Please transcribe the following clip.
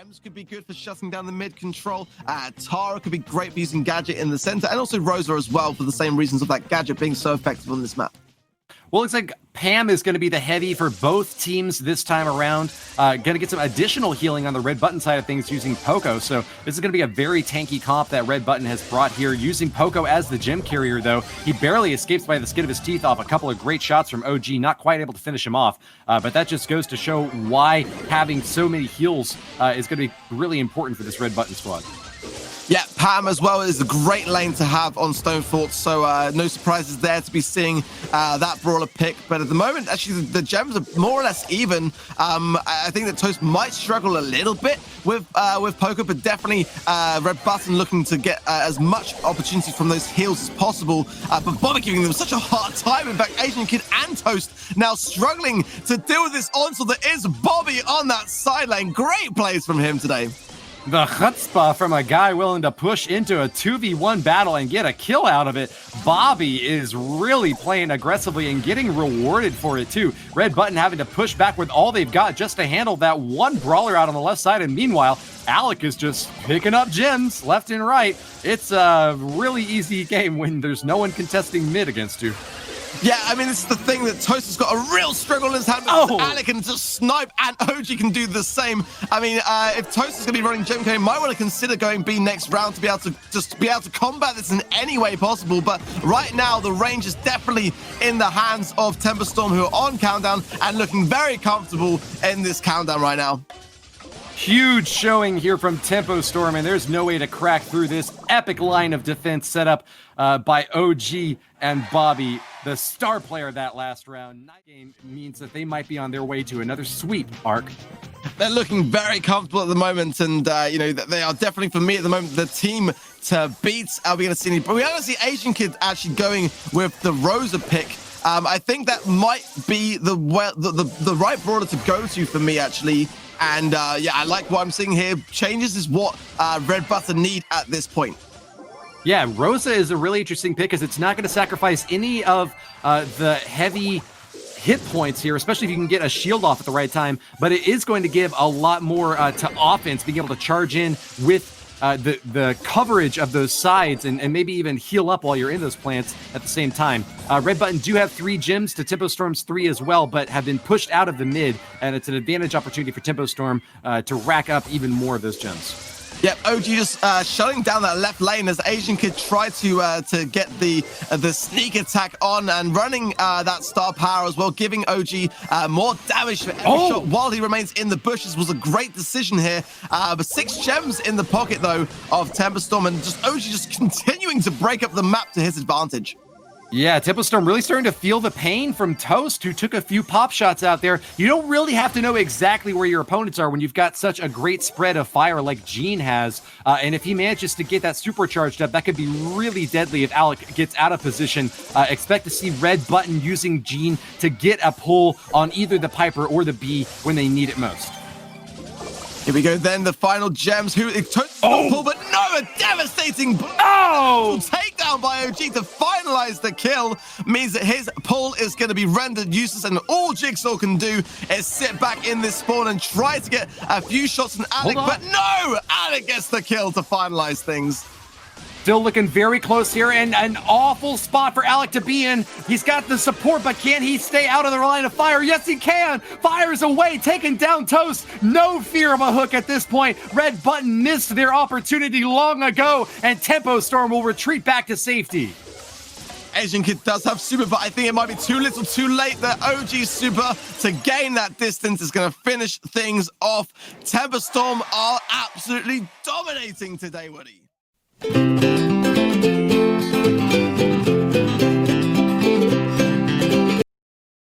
Gems could be good for shutting down the mid control. Tara could be great for using Gadget in the center, and also Rosa as well for the same reasons of that Gadget being so effective on this map. Well, it looks like Pam is going to be the heavy for both teams this time around. Going to get some additional healing on the Red Button side of things using Poco. So this is going to be a very tanky comp that Red Button has brought here. Using Poco as the gem carrier, though, he barely escapes by the skin of his teeth off a couple of great shots from OG. Not quite able to finish him off. But that just goes to show why having so many heals is going to be really important for this Red Button squad. Yeah, Pam as well is a great lane to have on Stone Fort, so no surprises there to be seeing that Brawler pick. But at the moment, actually, the gems are more or less even. I think that Toast might struggle a little bit with Poker, but definitely Red Button looking to get as much opportunity from those heals as possible. But Bobby giving them such a hard time. In fact, Asian Kid and Toast now struggling to deal with this onslaught that is Bobby on that side lane. Great plays from him today. The chutzpah from a guy willing to push into a 2v1 battle and get a kill out of it. Bobby is really playing aggressively and getting rewarded for it too. Red Button having to push back with all they've got just to handle that one brawler out on the left side. And meanwhile, Alec is just picking up gems left and right. It's a really easy game when there's no one contesting mid against you. Yeah, I mean, this is the thing that Toast has got a real struggle in his hand. Alec can just snipe, and OG can do the same. I mean, if Toast is going to be running Gem K, might want to consider going B next round to be able to combat this in any way possible. But right now, the range is definitely in the hands of Temper Storm, who are on countdown and looking very comfortable in this countdown right now. Huge showing here from Tempo Storm, and there's no way to crack through this epic line of defense set up by OG and Bobby, the star player of that last round. Night game means that they might be on their way to another sweep arc. They're looking very comfortable at the moment, and you know, they are definitely, for me at the moment, the team to beat. Are we going to see any? But we are going to see Asian Kid actually going with the Rosa pick. I think that might be the right brawler to go to for me, actually. And yeah, I like what I'm seeing here. Changes is what Red Button need at this point. Yeah, Rosa is a really interesting pick because it's not going to sacrifice any of the heavy hit points here, especially if you can get a shield off at the right time. But it is going to give a lot more to offense, being able to charge in with the coverage of those sides and maybe even heal up while you're in those plants at the same time. Red Button do have 3 gems to Tempo Storm's 3 as well, but have been pushed out of the mid, and it's an advantage opportunity for Tempo Storm to rack up even more of those gems. Yep, OG just shutting down that left lane as Asian Kid tried to get the sneak attack on and running that star power as well, giving OG more damage for every shot while he remains in the bushes was a great decision here. But 6 gems in the pocket though of Temper Storm, and just OG just continuing to break up the map to his advantage. Yeah, Tempo Storm really starting to feel the pain from Toast, who took a few pop shots out there. You don't really have to know exactly where your opponents are when you've got such a great spread of fire like Gene has. And if he manages to get that supercharged up, that could be really deadly if Alec gets out of position. Expect to see Red Button using Gene to get a pull on either the Piper or the B when they need it most. Here we go then, the final gems. Who it took the pull, but no, a devastating takedown by OG to finalize the kill. Means that his pull is going to be rendered useless, and all Jigsaw can do is sit back in this spawn and try to get a few shots on Alec, but no, Alec gets the kill to finalize things. Still looking very close here, and an awful spot for Alec to be in. He's got the support, but can he stay out of the line of fire? Yes, he can. Fires away, taking down Toast. No fear of a hook at this point. Red Button missed their opportunity long ago, and Tempo Storm will retreat back to safety. Asian Kid does have super, but I think it might be too little too late. The OG super to gain that distance is going to finish things off. Temper Storm are absolutely dominating today, Woody.